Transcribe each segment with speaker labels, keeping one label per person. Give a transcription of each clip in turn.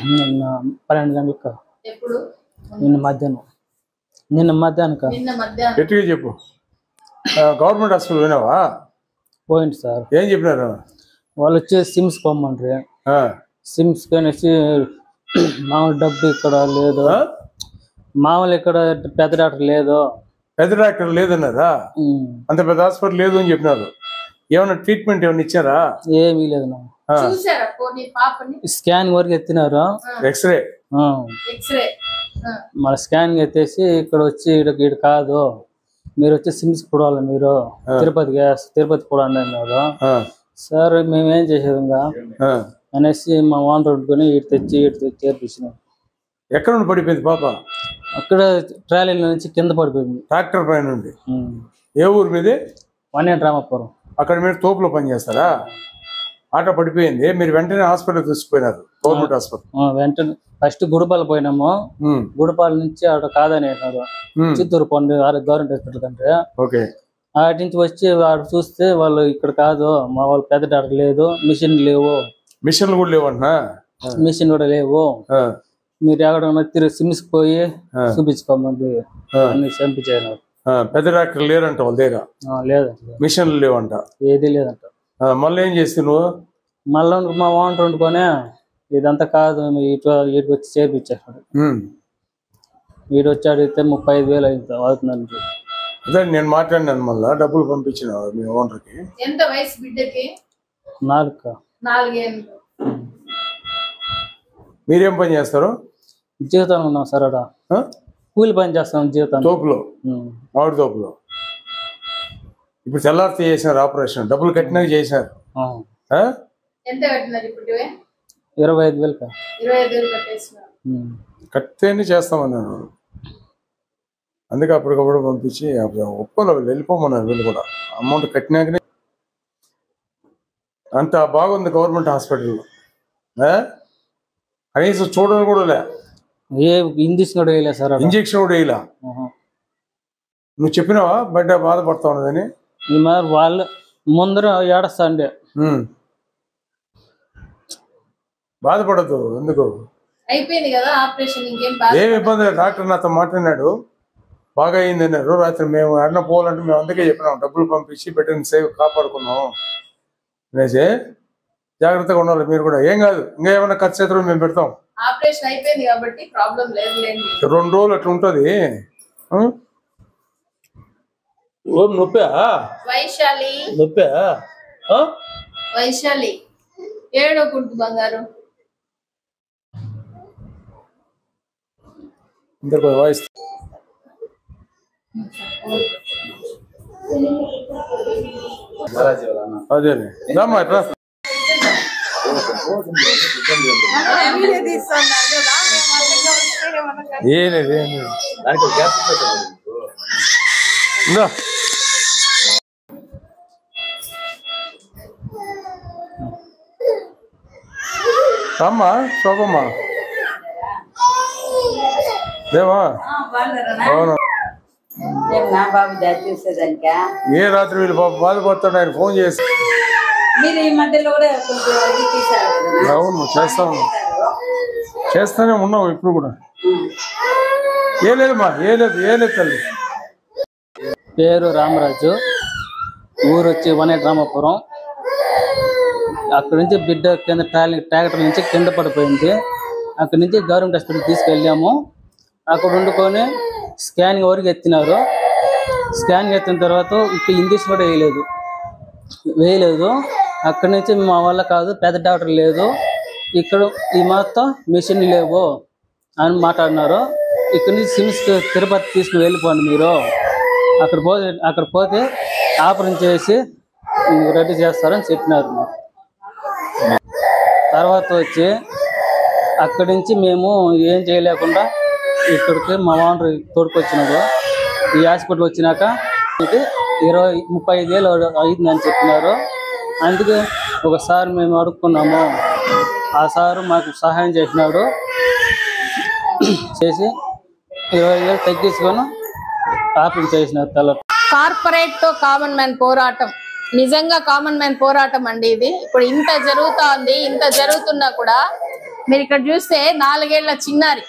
Speaker 1: నిన్న 12 గంటలకు
Speaker 2: ఎప్పుడు
Speaker 1: నిన్న మధ్యాహ్నం
Speaker 3: గట్టిగా చెప్పు. గవర్నమెంట్ హాస్పిటల్ పోయినావా?
Speaker 1: పోయింది సార్.
Speaker 3: ఏం చెప్పినారు
Speaker 1: వాళ్ళు? వచ్చి సిమ్స్ పొమ్మండ్రి. సిమ్స్ కనేసి మామూలు డబ్బు ఇక్కడ లేదు, మామూలు ఇక్కడ పెద్ద డాక్టర్ లేదు.
Speaker 3: పెద్ద డాక్టర్ లేదన్నారా? అంత పెద్ద హాస్పిటల్ లేదు అని చెప్పినారు. ఏమన్నా ట్రీట్మెంట్ ఏమన్నా ఇచ్చారా?
Speaker 1: ఏమీ లేదు. స్కాన్ వరకు ఎత్తినారు.
Speaker 3: ఎక్స్రే
Speaker 1: మన స్కాన్ ఎత్తేసి ఇక్కడ వచ్చి ఇక్కడ కాదు, మీరు వచ్చి సిమ్స్ పోవాలి, మీరు తిరుపతి పోవాలి అన్నారు. సార్ మేమేం చేసేది అనేసి మా ఓనర్ వండుకొని ఇటు తెచ్చి చేర్పించినాం.
Speaker 3: ఎక్కడ నుండి పడిపోయింది పాప?
Speaker 1: అక్కడ ట్రాలీల నుంచి కింద పడిపోయింది.
Speaker 3: ట్రాక్టర్ పైన నుండి. ఏ ఊరు మీది?
Speaker 1: వన్నేటి రామాపురం.
Speaker 3: అక్కడ మీరు తోపులో పనిచేస్తారా? ఆటో పడిపోయింది, మీరు వెంటనే హాస్పిటల్ తీసుకుపోయినారు, గవర్నమెంట్ హాస్పిటల్.
Speaker 1: వెంటనే ఫస్ట్ గుడిపాల పోయినాము. గుడిపాల నుంచి ఆడ కాదని అన్నారు, చిత్తూరు పండు గవర్నమెంట్ హాస్పిటల్ కంటే. ఆటి నుంచి వచ్చి వాడు చూస్తే వాళ్ళు ఇక్కడ కాదు, మా వాళ్ళు పెద్ద డాక్టర్ లేదు, మిషన్లు లేవు.
Speaker 3: మిషన్లు కూడా లేవంటున్నా?
Speaker 1: మిషన్ కూడా లేవు, మీరు ఎక్కడ తిరిగి సిమ్స్కి పోయి చూపించుకోమంది అన్ని చంపించారు.
Speaker 3: పెద్ద డాక్టర్ లేరంట వాళ్ళ దగ్గర?
Speaker 1: లేదంట.
Speaker 3: మిషన్లు లేవంట?
Speaker 1: ఏది లేదంట.
Speaker 3: మళ్ళీ ఏం చేస్తే నువ్వు?
Speaker 1: మళ్ళీ మా ఓనర్ వండుకొని ఇదంతా కాదు వీటికి వచ్చి చేర్పించాడు. వీడు వచ్చి అడిగితే 35,000 అవుతుందండి.
Speaker 3: అదే నేను మాట్లాడినాను, మళ్ళీ డబ్బులు పంపించిన మీ ఓనర్కి.
Speaker 2: ఎంత వయసు బిడ్డకి?
Speaker 1: 4
Speaker 2: ఏళ్ళు.
Speaker 3: మీరేం పని చేస్తారు?
Speaker 1: జీవితం ఉన్నాం సార్. అక్కడ కూలి పని చేస్తాం జీవితం.
Speaker 3: తోపులో? ఆవిడ తోపులో. ఇప్పుడు తెల్లారితే చేసినారు ఆపరేషన్, డబ్బులు కట్టినాక చేసినారు.
Speaker 2: ఎంత కట్టినారు ఇప్పుడు?
Speaker 1: 25,000.
Speaker 2: 25,000 కట్టేసినారు.
Speaker 3: కట్టితేనే చేస్తామన్నారు. అందుకే అప్పటికప్పుడు పంపించి ఒప్పుకోలేదు, వెళ్ళిపోమన్నారు వీళ్ళు కూడా. అమౌంట్ కట్టినాకనే. అంత బాగుంది గవర్నమెంట్ హాస్పిటల్లో. కనీసం చూడని కూడా లే,
Speaker 1: ఇంజక్షన్ కూడా వేయలే సార్.
Speaker 3: ఇంజక్షన్ కూడా వేయలా. నువ్వు చెప్పినావా బయట బాధపడతా ఉన్నదని?
Speaker 1: వాళ్ళు ముందర ఏడస్తా అండి.
Speaker 3: బాధపడద్దు, ఎందుకు?
Speaker 2: అయిపోయింది కదా ఆపరేషన్,
Speaker 3: ఏమి ఇబ్బంది లేదు. డాక్టర్ నాతో మాట్లాడినాడు, బాగా అయింది అన్నారు. రాత్రి మేము అన్న పోవాలంటే మేము అందుకే చెప్పినాం, డబ్బులు పంపించి బిడ్డని సేవ్ కాపాడుకున్నాం అనేసి. జాగ్రత్తగా ఉండాలి మీరు కూడా. ఏం కాదు, ఇంకా ఏమైనా ఖర్చు అయితే మేము పెడతాం.
Speaker 2: ఆపరేషన్ అయిపోయింది కాబట్టి ప్రాబ్లం లేదు.
Speaker 3: 2 రోజులు అట్లా ఉంటది. నొప్పా? నొప్పా?
Speaker 2: వైశాలి ఏడో కుట్టు బంగారు.
Speaker 3: వాయిస్ అదే రా. అమ్మా శోభమ్మా దేవా. అవును. ఏ రాత్రి వీళ్ళు బాధపడతాడు, ఆయన ఫోన్ చేసి. అవును చేస్తానే ఉన్నావు ఇప్పుడు కూడా. ఏ లేదమ్మా, ఏ లేదు తల్లి.
Speaker 1: పేరు రామరాజు, ఊరు వచ్చి వన్నేటి రామాపురం. అక్కడ నుంచి బిడ్డ కింద ట్రాక్టర్ నుంచి కింద పడిపోయింది. అక్కడి నుంచి గవర్నమెంట్ హాస్పిటల్ తీసుకెళ్ళాము. అక్కడ వండుకొని స్కానింగ్ వరకు ఎత్తినారు. స్కానింగ్ ఎత్తిన తర్వాత ఇక్కడ ఇంజక్షన్ కూడా వేయలేదు. అక్కడి నుంచి మా వల్ల కాదు, పెద్ద డాక్టర్ లేదు, ఇక్కడ ఈ మొత్తం మిషన్ లేవు అని మాట్లాడినారు. ఇక్కడ నుంచి సిమ్స్ తిరుపతి తీసుకుని వెళ్ళిపోండి మీరు, అక్కడ పోతే ఆపరేషన్ చేసి రెడీ చేస్తారని చెప్పినారు. తర్వాత వచ్చి అక్కడి నుంచి మేము ఏం చేయలేకుండా ఇక్కడికి మా ఓనర్ తోడుకొచ్చినాడు. ఈ హాస్పిటల్ వచ్చినాక 35,000 అయిందని చెప్పినారు. అందుకే ఒకసారి మేము అడుక్కున్నాము, ఆ సారు మాకు సహాయం చేసినాడు. చేసి 20,000 తగ్గించుకొని ఆపరేషన్ చేసినారు తెల్ల.
Speaker 2: కార్పొరేట్ తో కామన్ మ్యాన్ పోరాటం నిజంగా కామన్ మ్యాన్ పోరాటం అండి ఇది. ఇప్పుడు ఇంత జరుగుతోంది, ఇంత జరుగుతున్నా కూడా మీరు ఇక్కడ చూస్తే 4 ఏళ్ల చిన్నారి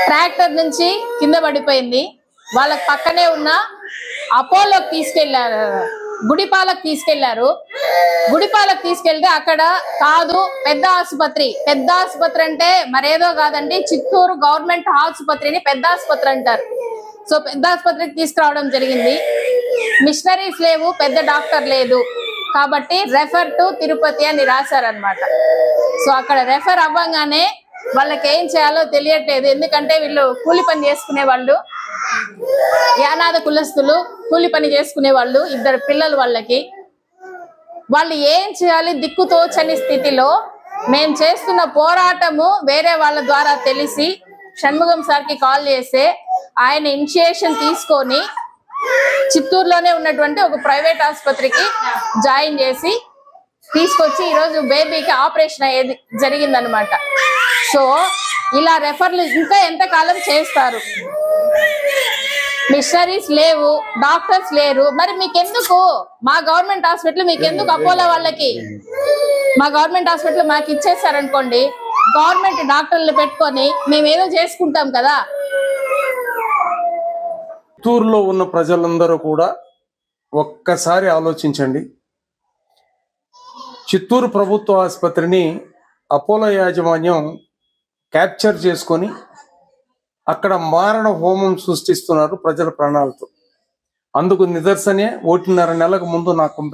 Speaker 2: ట్రాక్టర్ నుంచి కింద పడిపోయింది. వాళ్ళ పక్కనే ఉన్న అపోలోకి తీసుకెళ్లారు, గుడిపాలకు తీసుకెళ్లారు. గుడిపాలకు తీసుకెళ్తే అక్కడ కాదు పెద్ద ఆసుపత్రి అంటే మరేదో కాదండి, చిత్తూరు గవర్నమెంట్ ఆసుపత్రిని పెద్ద ఆసుపత్రి అంటారు. సో పెద్ద ఆసుపత్రికి తీసుకురావడం జరిగింది. మిషనరీస్ లేవు, పెద్ద డాక్టర్ లేదు, కాబట్టి రెఫర్ టు తిరుపతి అని రాశారనమాట. సో అక్కడ రెఫర్ అవ్వగానే వాళ్ళకి ఏం చేయాలో తెలియట్లేదు. ఎందుకంటే వీళ్ళు కూలి పని చేసుకునే వాళ్ళు, యానాద కులస్తులు, కూలి పని చేసుకునే వాళ్ళు, 2 పిల్లలు వాళ్ళకి. వాళ్ళు ఏం చేయాలి దిక్కుతోచని స్థితిలో మేము చేస్తున్న పోరాటము వేరే వాళ్ళ ద్వారా తెలిసి షణ్ముగం సార్కి కాల్ చేస్తే ఆయన ఇనిషియేషన్ తీసుకొని చిత్తూరులోనే ఉన్నటువంటి ఒక ప్రైవేట్ ఆసుపత్రికి జాయిన్ చేసి తీసుకొచ్చి ఈరోజు బేబీకి ఆపరేషన్ అయ్యేది జరిగిందనమాట. సో ఇలా రెఫర్లు ఇంకా ఎంతకాలం చేస్తారు? మిషనరీస్ లేవు, డాక్టర్స్ లేరు. మరి మీకెందుకు మా గవర్నమెంట్ హాస్పిటల్, మీకెందుకు అపోలో వాళ్ళకి? మా గవర్నమెంట్ హాస్పిటల్ మాకు ఇచ్చేసారనుకోండి, గవర్నమెంట్ డాక్టర్లు పెట్టుకొని మేమేదో చేసుకుంటాం కదా.
Speaker 3: చిత్తూరులో ఉన్న ప్రజలందరూ కూడా ఒక్కసారి ఆలోచించండి. చిత్తూరు ప్రభుత్వ ఆసుపత్రిని అపోలో యాజమాన్యం క్యాప్చర్ చేసుకొని అక్కడ మారణ హోమం సృష్టిస్తున్నారు ప్రజల ప్రాణాలతో. అందుకు నిదర్శనే 1.5 నెలలకు ముందు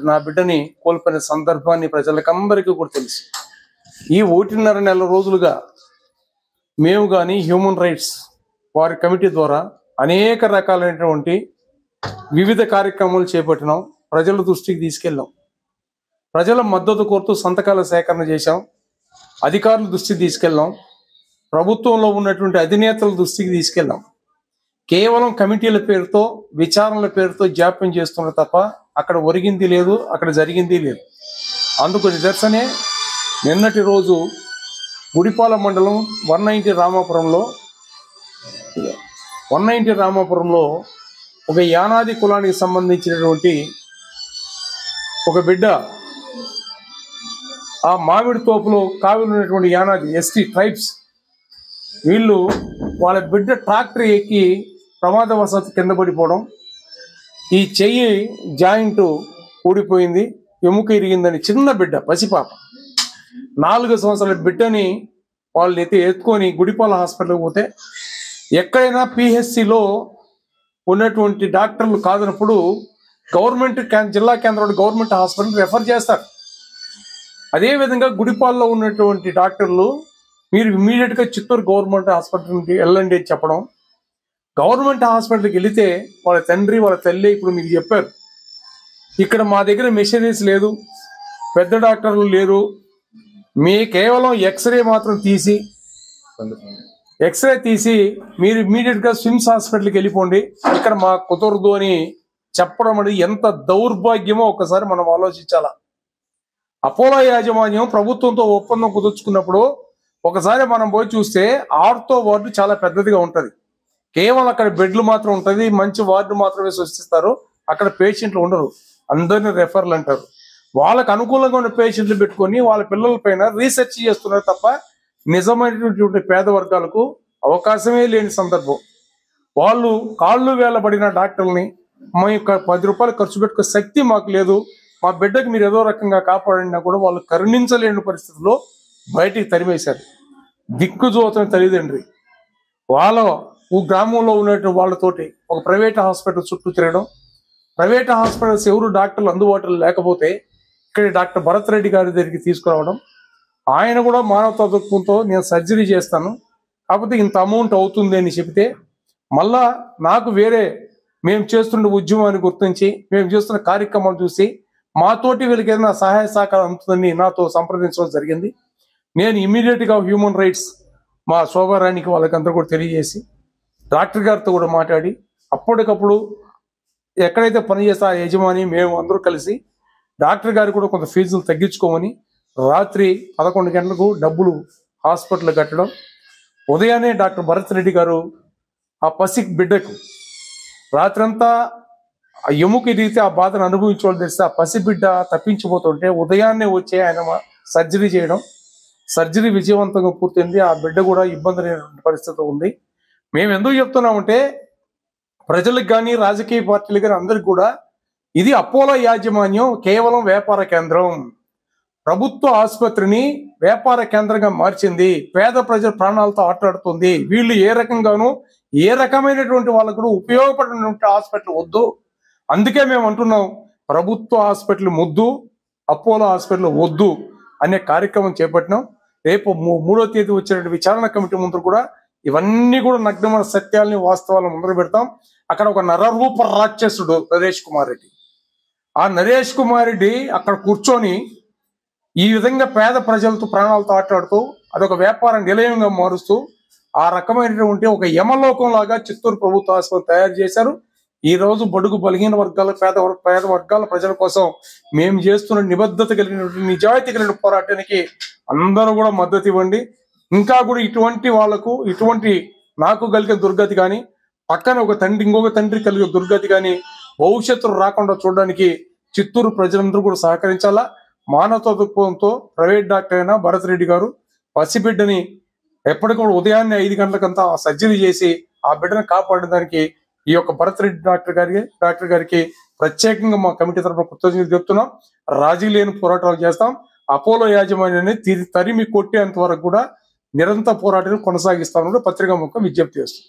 Speaker 3: నా బిడ్డని కోల్పోయిన సందర్భాన్ని ప్రజలకందరికీ కూడా తెలుసు. ఈ 1.5 నెల రోజులుగా మేము కానీ హ్యూమన్ రైట్స్ వారి కమిటీ ద్వారా అనేక రకాలైనటువంటి వివిధ కార్యక్రమాలు చేపట్టినాం, ప్రజల దృష్టికి తీసుకెళ్ళాం, ప్రజల మద్దతు కోరుతూ సంతకాల సేకరణ చేశాం, అధికారుల దృష్టికి తీసుకెళ్ళాం, ప్రభుత్వంలో ఉన్నటువంటి అధినేతల దృష్టికి తీసుకెళ్ళాం. కేవలం కమిటీల పేరుతో, విచారణల పేరుతో జాప్యం చేస్తున్నారు తప్ప అక్కడ ఒరిగింది లేదు, అక్కడ జరిగింది లేదు. అందుకు నిదర్శనే నిన్నటి రోజు గుడిపాల మండలం 190 రామాపురంలో ఒక యానాది కులానికి సంబంధించినటువంటి ఒక బిడ్డ ఆ మామిడి తోపులో కావిలు ఉన్నటువంటి యానాది ఎస్టీ ట్రైబ్స్ వీళ్ళు వాళ్ళ బిడ్డ ట్రాక్టర్ ఎక్కి ప్రమాదవశాత్తు కింద పడిపోవడం, ఈ చెయ్యి జాయింట్ ఊడిపోయింది, ఎముక ఇరిగిందని చిన్న బిడ్డ, పసిపాప 4 సంవత్సరాల బిడ్డని వాళ్ళు ఎత్తుకొని గుడిపాల హాస్పిటల్కి పోతే ఎక్కడైనా పిహెచ్సిలో ఉన్నటువంటి డాక్టర్లు కాదనప్పుడు గవర్నమెంట్ జిల్లా కేంద్రంలో గవర్నమెంట్ హాస్పిటల్ రెఫర్ చేస్తారు. అదేవిధంగా గుడిపాల్లో ఉన్నటువంటి డాక్టర్లు మీరు ఇమీడియట్గా చిత్తూరు గవర్నమెంట్ హాస్పిటల్కి వెళ్ళండి అని చెప్పడం, గవర్నమెంట్ హాస్పిటల్కి వెళితే వాళ్ళ తండ్రి వాళ్ళ తల్లి ఇప్పుడు మీకు చెప్పారు, ఇక్కడ మా దగ్గర మెషినరీస్ లేదు, పెద్ద డాక్టర్లు లేరు, మీ కేవలం ఎక్స్రే మాత్రం తీసి మీరు ఇమీడియట్గా స్విమ్స్ హాస్పిటల్కి వెళ్ళిపోండి, ఇక్కడ మా కుదరదు అని చెప్పడం అనేది ఎంత దౌర్భాగ్యమో ఒకసారి మనం ఆలోచించాలా. అపోలో యాజమాన్యం ప్రభుత్వంతో ఒప్పందం కుదుర్చుకున్నప్పుడు ఒకసారి మనం పోయి చూస్తే ఆర్థో వార్డు చాలా పెద్దదిగా ఉంటుంది, కేవలం అక్కడ బెడ్లు మాత్రం ఉంటుంది, మంచి వార్డు మాత్రమే సృష్టిస్తారు, అక్కడ పేషెంట్లు ఉండరు, అందరినీ రెఫర్లు అంటారు. వాళ్ళకు అనుకూలంగా ఉన్న పేషెంట్లు పెట్టుకొని వాళ్ళ పిల్లల పైన రీసెర్చ్ చేస్తున్నారు తప్ప నిజమైనటువంటి పేద వర్గాలకు అవకాశమే లేని సందర్భం. వాళ్ళు కాళ్ళు వేలబడిన డాక్టర్ని మేము 10 రూపాయలు ఖర్చు పెట్టుకునే శక్తి మాకు లేదు, మా బిడ్డకి మీరు ఏదో రకంగా కాపాడినా కూడా వాళ్ళు కరుణించలేని పరిస్థితుల్లో బయటికి తరిమేశారు. దిక్కుజోతని తల్లిదండ్రి వాళ్ళ గ్రామంలో ఉన్నటువంటి వాళ్ళతోటి ఒక ప్రైవేట్ హాస్పిటల్ చుట్టూ తిరగడం, ప్రైవేట్ హాస్పిటల్స్ ఎవరు డాక్టర్లు అందుబాటులో లేకపోతే ఇక్కడ డాక్టర్ భరత్ రెడ్డి గారి దగ్గరికి తీసుకురావడం, ఆయన కూడా మానవతా దృక్పథంతో నేను సర్జరీ చేస్తాను కాకపోతే ఇంత అమౌంట్ అవుతుంది అని చెబితే, మళ్ళా నాకు వేరే మేము చేస్తున్న ఉద్యమాన్ని గుర్తించి మేము చేస్తున్న కార్యక్రమాలు చూసి మాతోటి వీళ్ళకి ఏదైనా సహాయ సహకారం అందుతుందని నాతో సంప్రదించడం జరిగింది. నేను ఇమీడియట్గా హ్యూమన్ రైట్స్ మా శోభారానికి వాళ్ళకందరూ కూడా తెలియజేసి డాక్టర్ గారితో కూడా మాట్లాడి అప్పటికప్పుడు ఎక్కడైతే పనిచేస్తే ఆ యజమాని మేము అందరూ కలిసి డాక్టర్ గారు కూడా కొంత ఫీజులు తగ్గించుకోమని రాత్రి 11 గంటలకు డబ్బులు హాస్పిటల్ కట్టడం, ఉదయాన్నే డాక్టర్ భరత్ రెడ్డి గారు ఆ పసి బిడ్డకు రాత్రంతా ఆ ఎముక ఇరిగితే ఆ బాధను అనుభవించడం తెలిస్తే ఆ పసిబిడ్డ తప్పించిపోతుంటే ఉదయాన్నే వచ్చి ఆయన సర్జరీ చేయడం, సర్జరీ విజయవంతంగా పూర్తయింది. ఆ బిడ్డ కూడా ఇబ్బంది లేనటువంటి పరిస్థితి ఉంది. మేము ఎందుకు చెప్తున్నామంటే ప్రజలకు కానీ రాజకీయ పార్టీలకు కానీ అందరికి కూడా ఇది అపోలో యాజమాన్యం కేవలం వ్యాపార కేంద్రం. ప్రభుత్వ ఆసుపత్రిని వ్యాపార కేంద్రంగా మార్చింది. పేద ప్రజల ప్రాణాలతో ఆటలాడుతుంది. వీళ్ళు ఏ రకంగానూ ఏ రకమైనటువంటి వాళ్ళకు కూడా ఉపయోగపడినటువంటి హాస్పిటల్ వద్దు. అందుకే మేము అంటున్నాం, ప్రభుత్వ హాస్పిటల్ ముద్దు, అపోలో హాస్పిటల్ వద్దు అనే కార్యక్రమం చేపట్టినాం. రేపు 3వ తేదీ వచ్చిన విచారణ కమిటీ ముందు కూడా ఇవన్నీ కూడా నగ్నమైన సత్యాలని వాస్తవాలను ముందర పెడతాం. అక్కడ ఒక నరరూప రాక్షసుడు నరేష్ కుమార్ రెడ్డి, ఆ నరేష్ కుమార్ రెడ్డి అక్కడ కూర్చొని ఈ విధంగా పేద ప్రజలతో ప్రాణాలతో ఆటాడుతూ అదొక వ్యాపార నిలయంగా మారుస్తూ ఆ రకమైనటువంటి ఒక యమలోకం లాగా చిత్తూరు ప్రభుత్వ ఆసుపత్రి తయారు చేశారు. ఈ రోజు బడుగు బలహీన వర్గాల పేద వర్గాల ప్రజల కోసం మేము చేస్తున్న నిబద్ధత కలిగినటువంటి నిజాయితీ కలిగిన పోరాటానికి అందరూ కూడా మద్దతు ఇవ్వండి. ఇంకా కూడా ఇటువంటి వాళ్లకు ఇటువంటి నాకు కలిగిన దుర్గతి కానీ పక్కన ఒక తండ్రి ఇంకొక తండ్రి కలిగిన దుర్గతి కానీ భవిష్యత్తులో రాకుండా చూడడానికి చిత్తూరు ప్రజలందరూ కూడా సహకరించాలా. మానవతా దృక్పథంతో ప్రైవేట్ డాక్టర్ అయినా భరత్ రెడ్డి గారు పసిబిడ్డని ఎప్పటికప్పుడు ఉదయాన్నే 5 గంటలకంతా సర్జరీ చేసి ఆ బిడ్డను కాపాడడానికి ఈ యొక్క భరత్ రెడ్డి డాక్టర్ గారికి ప్రత్యేకంగా మా కమిటీ తరఫున కృతజ్ఞతలు చెప్తున్నాం. రాజీ లేని పోరాటాలు చేస్తాం. అపోలో యాజమాన్యాన్ని తరిమి కొట్టేంత వరకు కూడా నిరంతర పోరాటాన్ని కొనసాగిస్తామని పత్రికా ముఖం విజ్ఞప్తి చేస్తాం.